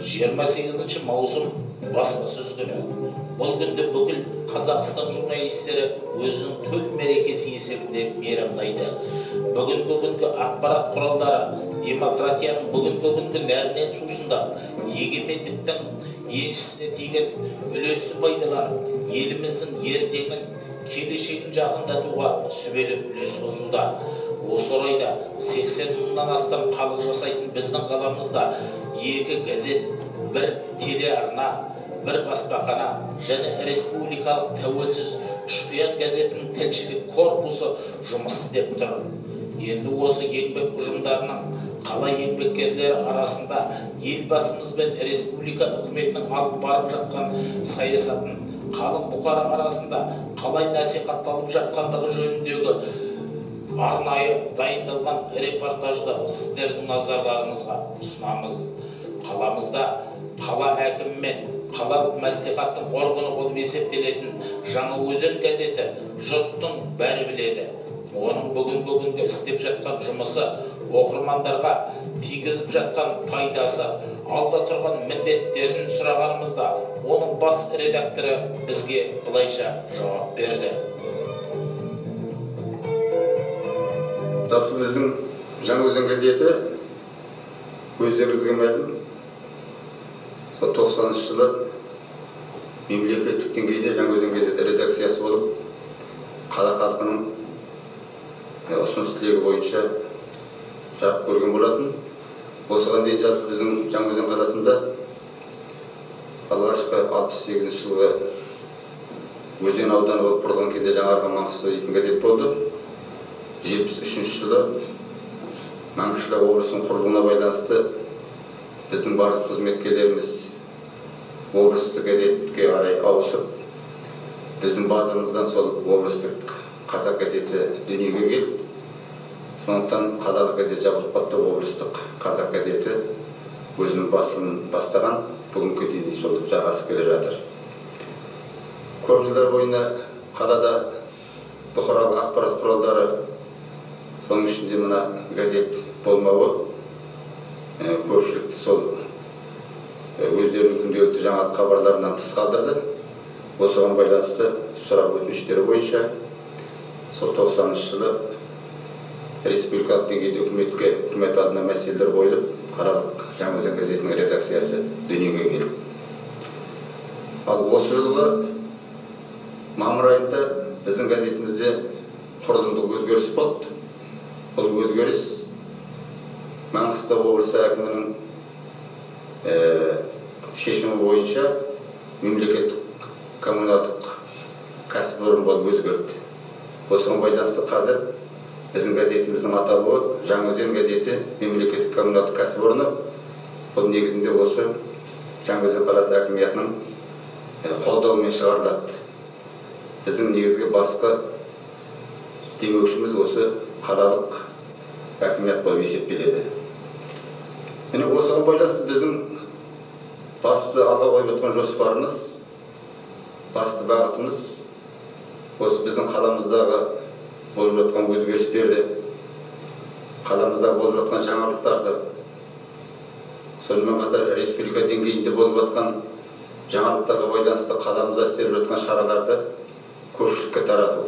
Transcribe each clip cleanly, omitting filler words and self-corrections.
28 маусым баспасөз күні. Бұл күнді бүкіл Қазақстан журналистері өзінің төл мерекесі есебінде мейрамдайды. Бүгінгі күнгі ақпарат құралдары демократияның бүгінгі күнгі нәрінен сусындап, егемендіктің еншісіне тиген үлесті пайдаланып, еліміздің ертеңін, келешегін жақындатуға сүбелі үлес қосуда. Осы орайда 80 мыңнан астам халық жасайтын біздің қаламызда 2 газет, 1 телеарна, 1 баспахана және республикалық тәуелсіз Шпион газетінің тілшілік корпусы жұмыс істеп тұр. Енді осы еңбек ұжымдарының қала еңбеккерлері арасында елбасымыз бен республика үкіметінің алып барып жатқан саясатын халық бұқара арасында қалай насихатталып жатқандығы жөніндегі арнайы дайындалған репортажды сіздердің назарларыңызға ұсынамыз. Қаламызда қала әкімі мен қалалық мәслихаттың органы болып есептелетін Жаңаөзен газеті жұрттың бәрі біледі. Оның бүгінгі істеп жатқан жұмысы, оқырмандарға тигізіп жатқан пайдасы, алда тұрған міндеттерін сұрағанымызда, оның бас редакторы бізге былайша жауап берді. Біздің Жаңаөзен газеті өздеріңізге мәлім, 90 жылы мемлекеттік деңгейде Жаңаөзен газеті редакциясы болып, қала халқының ұсыныс тілегі бойынша жарық көрген болатын. Осыған дейін жазып біздің Жаңаөзен қаласында алғашқы 68 жылғы Өзен ауданы болып құрылған кезде жаңарған Маңғыстау дейтін газет болды. 73 жылы Маңғышлақ облысының құрылуына байланысты біздің барлық қызметкерлеріміз облыстық газетке қарай ауысып, біздің базамыздан сол облыстық қазақ газеті дүниеге келді. Сондықтан қалалық газет жабылып қалды, облыстық қазақ газеті өзінің басылымын бастаған, бүгінгі дейін сол жалғасып келе жатыр. Көп жылдар бойына қалада бұқаралық ақпарат құралдары, соның ішінде мына газет болмауы көпшілікті сол өздерінің күнделікті жаңалық хабарларынан тыс қалдырды. Осыған байланысты сұрап өтініштері бойынша сол 90 жылы республикалық деңгейде үкімет алдына мәселелер қойылып, қалалық Жаңаөзен газетінің редакциясы дүниеге келді. Ал осы жылғы мамыр айында біздің газетімізде құрылымдық өзгеріс болды. Бұл өзгеріс Маңғыстау облысы әкімінің шешімі бойынша мемлекеттік коммуналдық кәсіпорын болып өзгерді. Осыған байланысты қазір біздің газетіміздің аталуы Жаңаөзен газеті мемлекеттік коммуналдық кәсіпорны. Бұл негізінде осы Жаңаөзен қаласы әкімиятының қолдауымен шығарылады. Біздің негізгі басқа демеушіміз осы қалалық әкімият болып есептеледі. Міне осыған байланысты біздің басты алға қойып отқан жоспарымыз, басты бағытымыз осы біздің қаламыздағы болып жатқан өзгерістерді, қаламыздағы болып жатқан жаңалықтарды, сонымен қатар республика деңгейінде болып жатқан жаңалықтарға байланысты қаламызда істеліп жатқан шараларды көпшілікке тарату.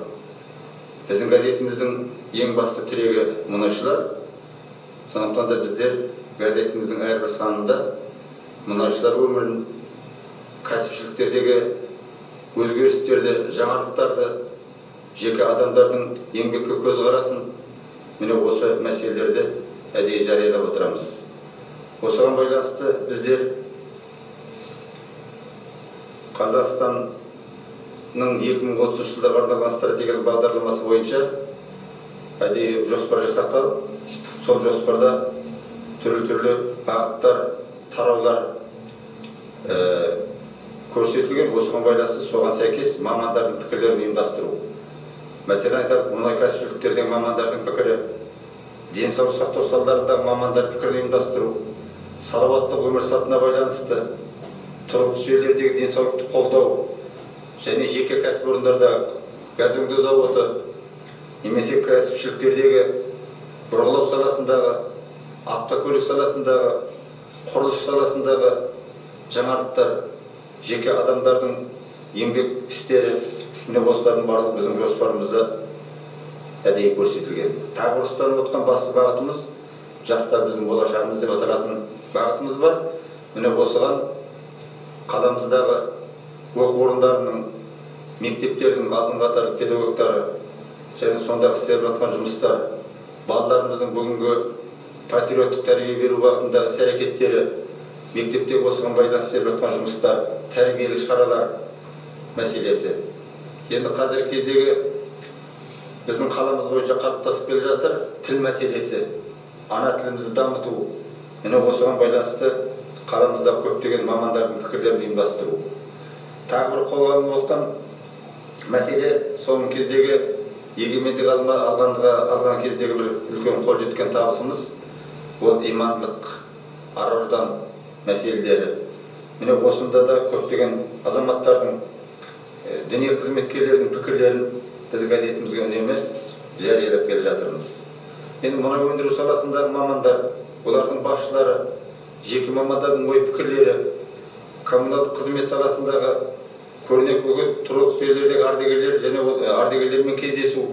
Біздің газетіміздің ең басты тірегі мұнайшылар. Сондықтан да біздер газетіміздің әрбір санында мұнайшылар өмірін, кәсіпшіліктердегі өзгерістерді, жаңалықтарды, жеке адамдардың еңбекке көзқарасын, міне осы мәселелерді әдейі жариялап отырамыз. Осыған байланысты біздер Қазақстанның 2030 жылдарға арналған стратегиялық бағдарламасы бойынша әдейі жоспар жасақталып, сол жоспарда түрлі бағыттар, тараулар көрсетілген. Осыған байланысты соған сәйкес мамандардың пікірлерін ұйымдастыру. Мәселен айталық, мұнай кәсіпшіліктердің мамандардың пікірі, денсаулық сақтау салаларындағы мамандар пікірін ұйымдастыру, салауатты өмір салтына байланысты тұрғылықты жерлердегі денсаулықты қолдау және жеке кәсіпорындарда газ өңдеу зауыты, немесе кәсіпшіліктердегі бұрғылау саласындағы, автокөлік саласындағы, құрылыс саласындағы жаңалықтар, жеке адамдардың еңбек істері, міне осылардың барлығы біздің жоспарымызда әдейі көрсетілген. Тағы ұстанып отқан басты бағытымыз, жастар біздің болашағымыз деп аталатын бағытымыз бар. Міне осыған қаламыздағы оқу орындарының, мектептердің алдын қатарлы педагогтары және сондағы істеліп жатқан жұмыстар, балаларымыздың бүгінгі патриоттық тәрбие беру бағытындағы іс-әрекеттері, мектепте осыған байланысты істеліп жатқан жұмыстар, тәрбиелік шаралар мәселесі. Енді қазіргі кездегі біздің қаламыз бойынша қалыптасып келе жатыр тіл мәселесі, ана тілімізді дамыту. Міне осыған байланысты қаламызда көптеген мамандардың пікірлерін ұйымдастыру. Тағы бір қолға алынып отқан мәселе, соңғы кездегі егемендік алған кездегі бір үлкен қол жеткен табысымыз, ол имандылық, ар-ождан мәселелері. Міне осында да көптеген азаматтардың, діни қызметкерлердің пікірлерін біз газетімізге үнемі жариялап келе жатырмыз. Енді мұнай өндіру саласындағы мамандар, олардың басшылары, жеке мамандардың ой пікірлері, коммуналдық қызмет саласындағы көрнекі үгіт, тұрғылықты жерлердегі ардагерлер және ардагерлермен кездесу,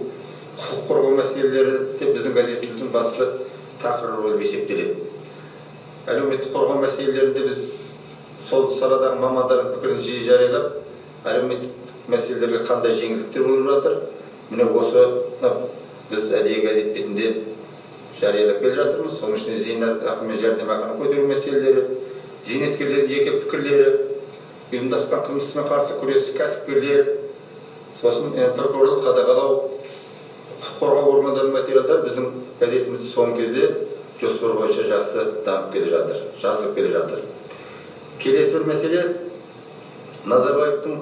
құқық қорғау мәселелері де біздің газетіміздің басты тақырыбы болып есептеледі. Әлеуметтік қорғау мәселелерінде біз сол саладағы мамандардың пікірін жиі жариялап, әлеуметтік мәселелерге қандай жеңілдіктер болып жатыр, міне осы біз әдейі газет бетінде жариялап келе жатырмыз. Соның ішінде зейнетақы мен жәрдемақыны көтеру мәселелері, зейнеткерлердің жеке пікірлері, ұйымдасқан қылмыспен қарсы күрес, кәсіпкерлер, сосын прокурорлық қадағалау, құқық қорғау органдарының материалдар біздің газетімізде соңғы кезде жоспар бойынша жақсы дамып келе жатыр, жазылып келе жатыр. Келесі бір мәселе, Назарбаевтың,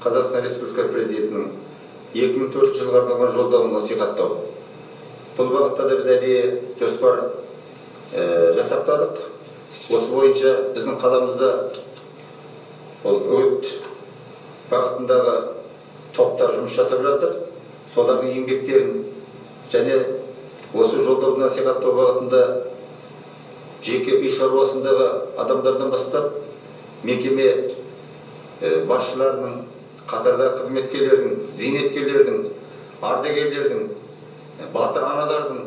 Қазақстан Республикасы президентінің 2004 жылға арналған жолдауын насихаттау. Бұл бағытта да біз әдейі жоспар жасақтадық. Осы бойынша біздің қаламызда ол үгіт бағытындағы топтар жұмыс жасап жатыр. Солардың еңбектерін және осы жолдауды насихаттау бағытында жеке үй шаруасындағы адамдардан бастап мекеме басшыларының, қатардағы қызметкерлердің, зейнеткерлердің, ардагерлердің, батыр аналардың,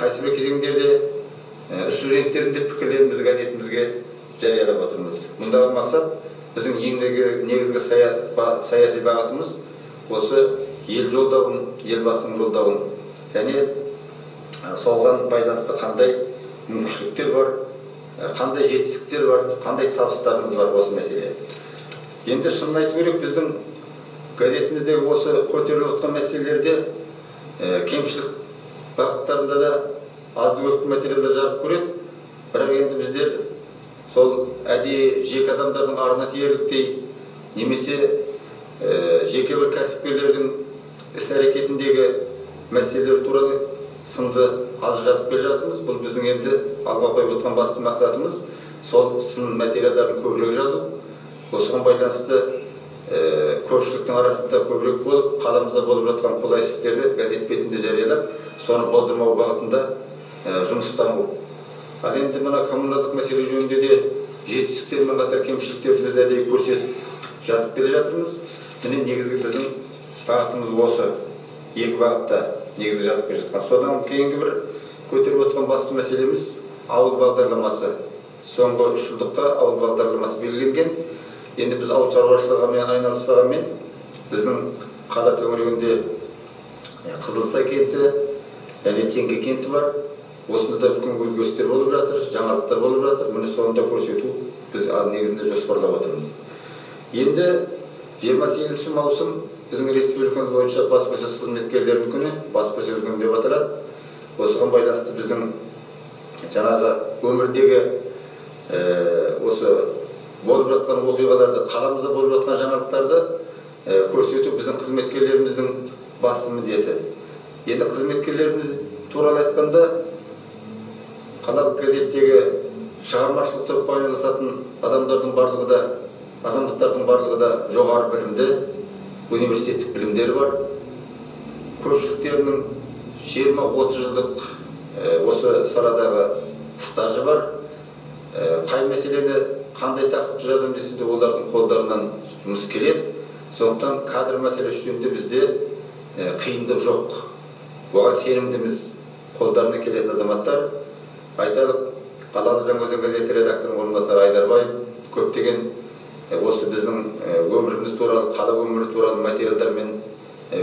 қайсыбір кезеңдерде студенттердің де пікірлерін біз газетімізге жариялап отырмыз. Мұндағы мақсат біздің негізгі саяси бағытымыз осы ел жолдауын, елбасының жолдауын және соған байланысты қандай мүмкіншіліктер бар, қандай жетістіктер бар, қандай табыстарымыз бар осы мәселе. Енді шынын айту керек, біздің газетіміздегі осы көтеріліп отқан мәселелерде кемшілік бағыттарында да азды-көпті материалдар жарық көреді. Бірақ енді біздер сол әдейі жеке адамдардың арына тиерліктей немесе жеке бір кәсіпкерлердің іс-әрекетіндегі мәселелер туралы сынды аз жазып келе жатырмыз. Бұл біздің енді алға қойып отқан басты мақсатымыз сол сын материалдарын көбірек жазу. Осыған байланысты көпшіліктің арасында көбірек болып, қаламызда болып жатқан қолайсыз істерді газет бетінде жариялап, соны болдырмау бағытында жұмыстану. Ал енді мына коммуналдық мәселе жөнінде де жетістіктермен қатар кемшіліктерді біз әдейі көрсетіп жазып келе жатырмыз. Міне негізгі біздің бағытымыз осы екі бағытта негізі жазып келе жатқан. Содан кейінгі бір көтеріп отқан басты мәселеміз ауыл бағдарламасы. Соңғы 3 жылдыққа ауыл бағдарламасы белгіленген. Енді біз ауыл шаруашылығымен айналыспағанмен біздің қала төңірегінде Қызылсай кенті және Теңге кенті бар. Осында да үлкен өзгерістер болып жатыр, жаңалықтар болып жатыр. Міне соны да көрсету біз негізінде жоспарлап отырмыз. Енді 28 маусым біздің республикамыз бойынша баспасөз қызметкерлерінің күні, баспасөз күні деп аталады. Осыған байланысты біздің жаңағы өмірдегі осы болып жатқан оқиғаларды, қаламызда болып жатқан жаңалықтарды көрсету біздің қызметкерлеріміздің басты міндеті. Енді қызметкерлеріміз туралы айтқанда, қалалық газеттегі шығармашылық топқа айналысатын адамдардың барлығы да, азаматтардың барлығы да жоғары білімді, университеттік білімдері бар. Көпшіліктерінің 20-30 жылдық осы саладағы стажы бар. Қай мәселені қандай тақырыпты жазамын десе де олардың қолдарынан жұмыс келеді. Сондықтан кадр мәселесі жөнінде бізде қиындық жоқ. Оған сенімдіміз. Қолдарына келетін азаматтар. Айталық, Қалалы Жаңаөзен газеті редакторының орынбасары Айдарбай көптеген осы біздің өміріміз туралы, қала өмірі туралы материалдармен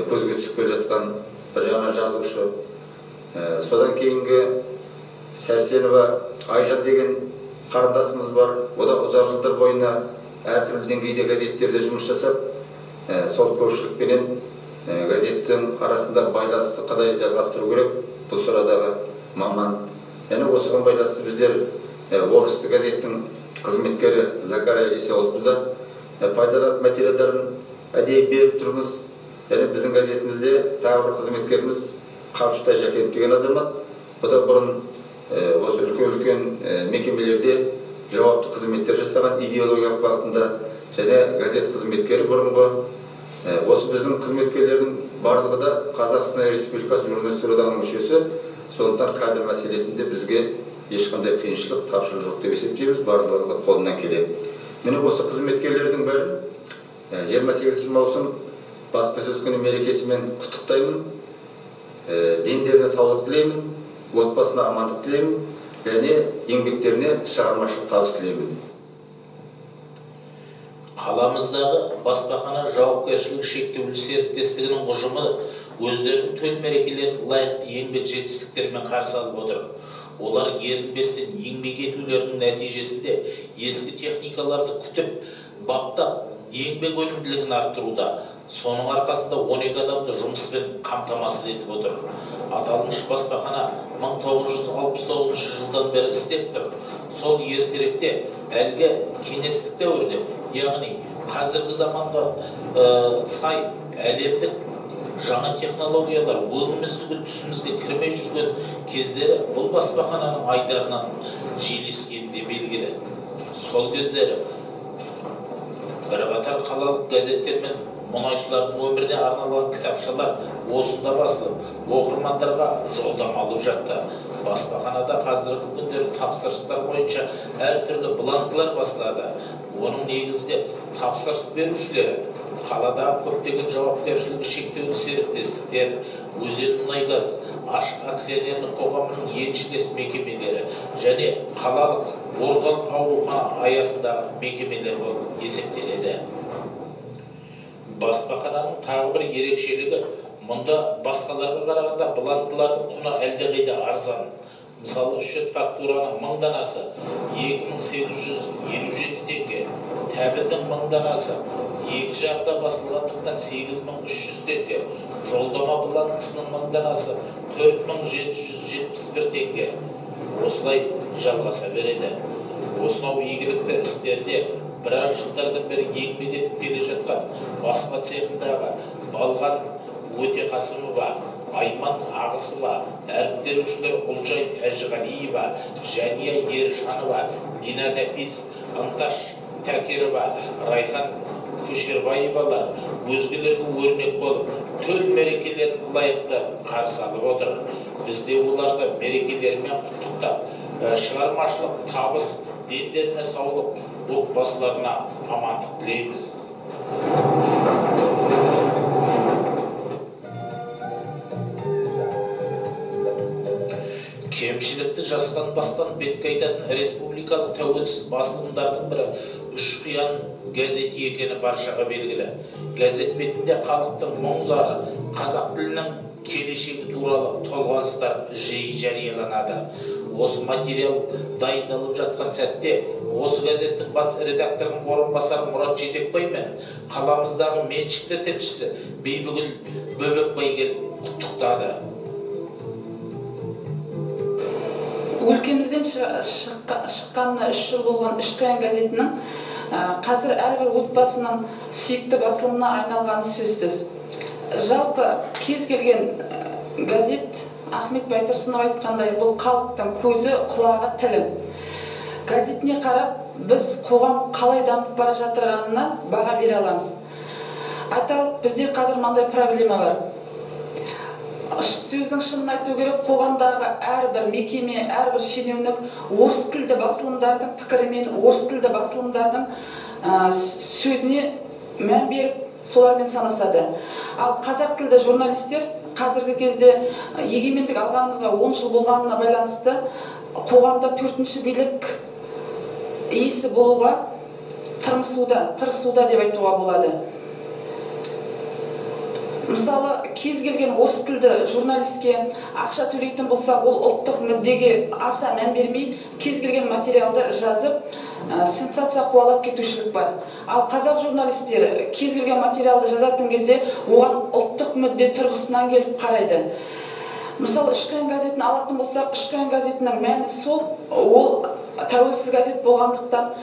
көзге түсіп келе жатқан бір жаңа жазушы. Содан кейінгі Сәрсенова Айжан деген қарындасымыз бар. О да ұзақ жылдар бойына әртүрлі деңгейде газеттерде жұмыс жасап, сол көпшілікпенен газеттің арасында байланысты қалай жалғастыру керек, бұл сұрадағы маман. Яғни осыған байланысты біздер облыстық газеттің қызметкері Закария Исеоловты да пайдалы материалдарын әдейі беріп тұрмыз. Яғни біздің газетімізде тағы бір қызметкеріміз Қабыштай Жәкенов деген азамат. Бұл да бұрын осы үлкен мекемелерде жауапты қызметтер жасаған, идеологиялық бағытында және газет қызметкері бұрынғы. Осы біздің қызметкерлердің барлығы да Қазақстан Республикасы журналистер одағының мүшесі. Сондықтан кадр мәселесінде бізге ешқандай қиыншылық, тапшылық жоқ деп есептейміз, барлығы қолынан келеді. Міне осы қызметкерлердің бәрін 28 маусым баспасөз күні мерекесімен құттықтаймын. Дендеріне саулық тілеймін, отбасына амандық тілеймін, және еңбектеріне шығармашылық табыс тілеймін. Қаламыздағы баспахана жауапкершілігі шектеулі серіктестігінің ұжымы өздерінің төл мерекелерін лайықты еңбек жетістіктерімен қарсы алып отыр. Олар ерінбестен еңбек етулерінің нәтижесінде ескі техникаларды күтіп, баптап, еңбек өнімділігін арттыруда. Соның арқасында 12 адамды жұмыспен қамтамасыз етіп отыр. Аталмыш баспахана 1969 жылдан бері істеп тұр. Сол ертеректе әлгі кеңестік дәуірде, яғни қазіргі заманға сай әлемдік жаңа технологиялар өңімізді түсімізге кірмей жүрген кездері бұл баспахананың айдарынан желескенде белгілі. Сол кездері бірқатар қалалық газеттер мен мұнайшылардың өміріне арналған кітапшалар осында басылып, оқырмандарға жолдама алып жатты. Баспаханада қазіргі күндері тапсырыстар бойынша әртүрлі бланкілер басылады. Оның негізгі тапсырыс берушілері қаладағы көптеген жауапкершілігі шектеулі серіктестіктер, Өзен мұнай-газ акционерлік қоғамының еншілес мекемелері және қалалық орталық аурухана аясындағы мекемелер болып есептеледі. Баспахананың тағы бір ерекшелігі, мұнда басқаларға қарағанда бланкілердің құны әлдеқайда арзан. Мысалы, үш фактураның 1000 данасы 2857 теңге, тәбілдің 1000 данасы екі жағда басылғандықтан 8300 теңге, жолдама бланкісінің 1000 данасы 4771 теңге. Осылай жалғаса береді. Осынау игілікті істерде біраз жылдардан бері еңбек етіп келе жатқан баспа цехындағы Балған Өтеқасымова, Айман Ағысова, әріптесушілер Ұлжай Әжіғалиева, Жәния Ершанова, Дина Тәпис, Анташ Тәкерова, Райхан Көшербаевалар өзгелерге өрнек болып, төл мерекелерін лайықты қарсы алып отыр. Бізде оларды мерекелерімен құттықтап, шығармашылық табыс, дендеріне саулық, отбасыларына амандық тілейміз. Кемшілікті жасқан бастан бетке айтатын республикалық тәуелсіз басылымдардың бірі үш қиян газеті екені баршаға белгілі. Газет бетінде халықтың мұң-зары, қазақ тілінің келешегі туралы толғаныстар жиі жарияланады. Осы материал дайындалып жатқан сәтте, осы газеттің бас редакторының орынбасары Мұрат Жетекбай мен қаламыздағы меншікті тілшісі Бейбігүл Бөбекбай келіп құттықтады. Өлкемізден шыққанына 3 жыл болған үш қиян газетінің қазір әрбір отбасының сүйікті басылымына айналғаны сөзсіз. Жалпы кез келген газет, Ахмет Байтұрсынов айтқандай, бұл халықтың көзі, құлағы, тілі. Газетіне қарап, біз қоғам қалай дамып бара жатырғанына баға бере аламыз. Айталық, бізде қазір мынандай проблема бар. сөздің шынын айту керек, қоғамдағы әрбір мекеме, әрбір шенеунік орыс тілді басылымдардың пікірімен, орыс тілді басылымдардың сөзіне мән беріп, солармен санасады. Ал қазақ тілді журналистер қазіргі кезде егемендік алғанымызға 10 жыл болғанына байланысты қоғамда 4-ші билік иесі болуға тырысуда деп айтуға болады. Мысалы, кез келген орыс тілді журналистке ақша төлейтін болса, ол ұлттық мүддеге аса мән бермей, кез келген материалды жазып, сенсация қуалап кетушілік бар. Ал қазақ журналистері кез келген материалды жазатын кезде оған ұлттық мүдде тұрғысынан келіп қарайды. Мысалы, Үш қиын газетін алатын болсақ, Үш қиын газетінің мәні сол, ол тәуелсіз газет болғандықтан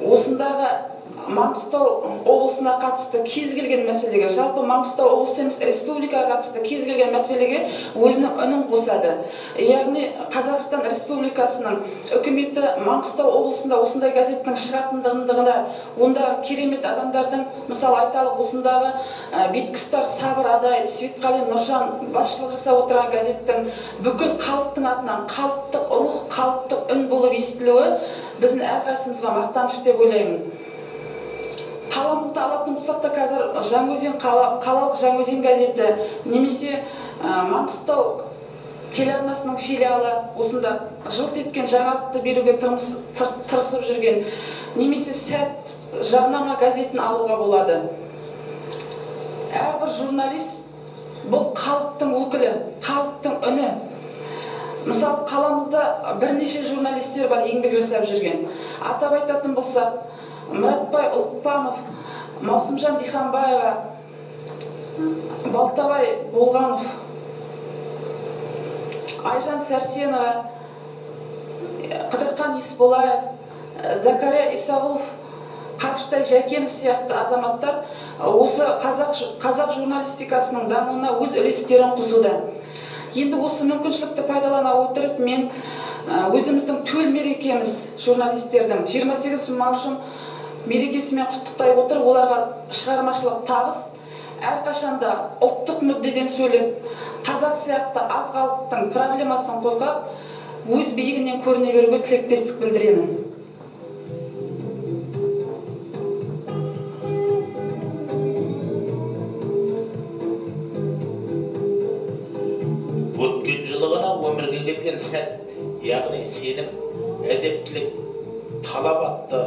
осындағы Маңғыстау облысына қатысты кез келген мәселеге, жалпы Маңғыстау облысы емес республикаға қатысты кез келген мәселеге өзінің үнін қосады. Яғни Қазақстан Республикасының үкіметі Маңғыстау облысында осындай газеттің шығатындығына, ондағы керемет адамдардың, мысалы айталық, осындағы Беткүстар, Сабыр Адай, Светқали Нұржан басшылық жасап отырған газеттің бүкіл халықтың атынан халықтық рух, халықтық үн болып естілуі біздің әрқайсымызға мақтаныш деп ойлаймын. Қаламызды алатын болсақ та қазір Жаңаөзен қалалық Жаңаөзен газеті немесе Маңғыстау телеарнасының филиалы осында жылт еткен жаңалықты беруге тырысып жүрген, немесе Сәт жарнама газетін алуға болады. Әрбір журналист бұл халықтың өкілі, халықтың үні. Мысалы, қаламызда бірнеше журналистер бар еңбек жасап жүрген. Атап айтатын болсақ, Мұратбай Ұлықпанов, Маусымжан Диханбаева, Балтабай Болғанов, Айжан Сәрсенова, Қыдырқан Исболаев, Закария Исағұлов, Қабыштай Жәкенов сияқты азаматтар осы қазақ журналистикасының дамуына өз үлестерін қосуда. Енді осы мүмкіншілікті пайдалана отырып, мен өзіміздің төл мерекеміз журналистердің 28 маусым мерекесімен құттықтай отыр, оларға шығармашылық табыс, әрқашанда ұлттық мүддеден сөйлеп, қазақ сияқты аз халықтың проблемасын қозғап, өз биігінен көріне беруге тілектестік білдіремін. Өткен жылы ғана өмірге келген сәт, яғни сенім, әдептілік, талап атты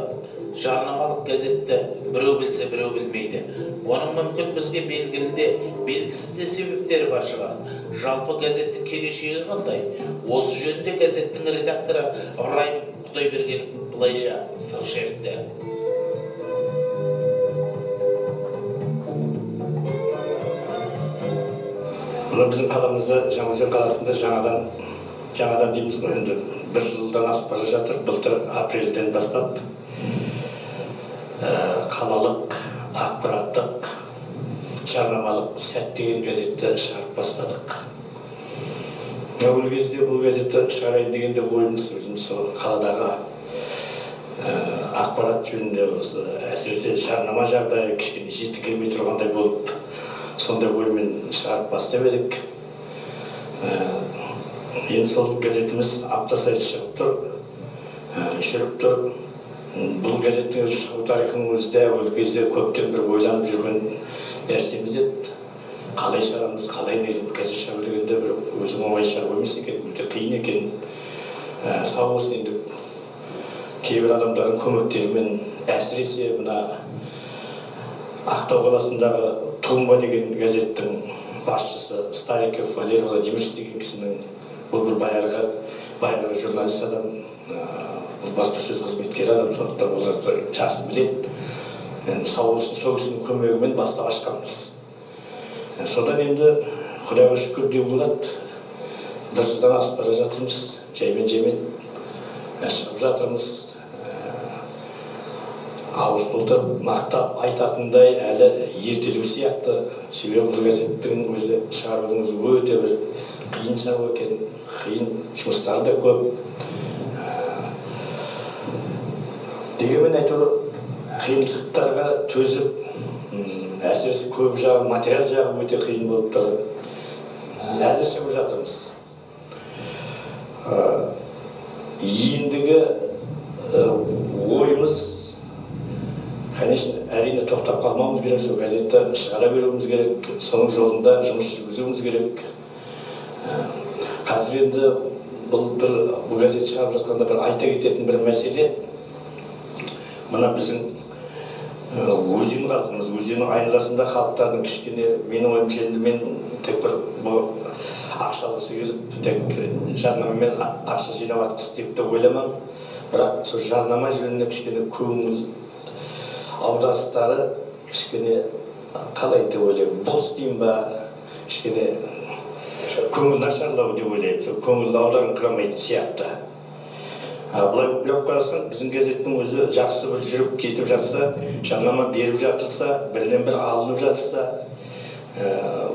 жарнамалық газетті біреу білсе, біреу білмейді. Оның мүмкін бізге белгісіз де себептері бар шығар. Жалпы газеттің келешегі қандай? Осы жөнінде газеттің редакторы Райым Құдайберген былайша сыр шертті. Біздің қаламызда, Жаңаөзен қаласында жаңадан дейміз ғой, енді бір жылдан асып бара жатыр. Былтыр апрельден бастап қалалық ақпараттық жарнамалық Сәт деген газетті шығарып бастадық. Ол кезде бұл газетті шығарайын дегенде ойымыз өзіміз қаладағы ақпарат жөнінде осы әсіресе жарнама жағдайы кішкене жеті келмей тұрғандай болып, сондай оймен шығарып бастап едік. Енді сол газетіміз апта сайын шығып тұр, жүріп тұр. Бұл газеттің шығу тарихының өзі де ол кезде көптен бір ойланып жүрген нәрсеміз еді. Қалай шығарамыз, қалай газет шығу дегенде бір өзім оңай шаруа емес екен, өте қиын екен. Сау болсын, енді кейбір адамдардың көмектерімен, әсіресе мына Ақтау қаласындағы Тумба деген газеттің басшысы Стариков Валерий Владимирович деген кісінің, бұл бір байырғы журналист адам, баспасөз қызметкері адам, сондықтан оларды жақсы біледі. Сау болсын, сол кісінің көмегімен бастап ашқанбыз. Содан енді Құдайға шүкір деу болады, бір жылдан асып бара жатырмыз, жаймен шығып жатырмыз. Ауыз толтырып мақтап айтатындай әлі ертелеу сияқты. Себебі бұл газеттің өзі шығарудың өзі өте бір қиын шаруа екен, қиын жұмыстары да көп. Дегенмен әйтеуір қиындықтарға төзіп, әсіресе көп жағы, материал жағы өте қиын болып тұр. әзірше бұл жатырмыз. Ендігі ойымыз, конечно, әрине тоқтап қалмауымыз керек, сол газетті шығара беруіміз керек, соның жолында жұмыс жүргізуіміз керек. Қазір енді бұл газет шығарып жатқанда бір айта кететін бір мәселе, мына біздің өзен халқымыз, өзеннің айналасында халықтардың кішкене, менің ойымша енді мен тек бір ақшалысы келіп, тек жарнамамен ақша жинап атқысы деп те ойламам. Бірақ сол жарнама жөніне кішкене көңіл аударыстары кішкене қалай деп ойлаймын, бос деймін ба, кішкене көңіл нашарлау деп ойлаймын, сол көңіл аударыңқырамайтын сияқты. Бұлай ойлап қарасаң, біздің газеттің өзі жақсы бір жүріп кетіп жатса, жарнама беріп жатырса, бірінен бір алынып жатырса,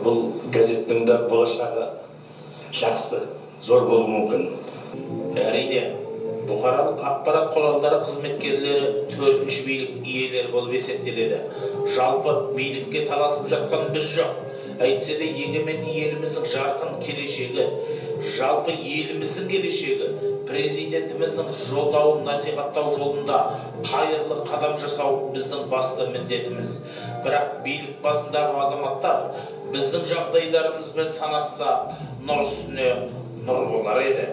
бұл газеттің де болашағы жақсы, зор болуы мүмкін. Әрине, бұқаралық ақпарат құралдары қызметкерлері төртінші билік иелері болып есептеледі. Жалпы билікке таласып жатқан біз жоқ. Әйтсе де егемен еліміздің жарқын келешегі, жалпы еліміздің келешегі, президентіміздің жолдауын насихаттау жолында қайырлы қадам жасау біздің басты міндетіміз. Бірақ билік басындағы азаматтар біздің жағдайларымызбен санасса, нұр үстіне нұр болар еді.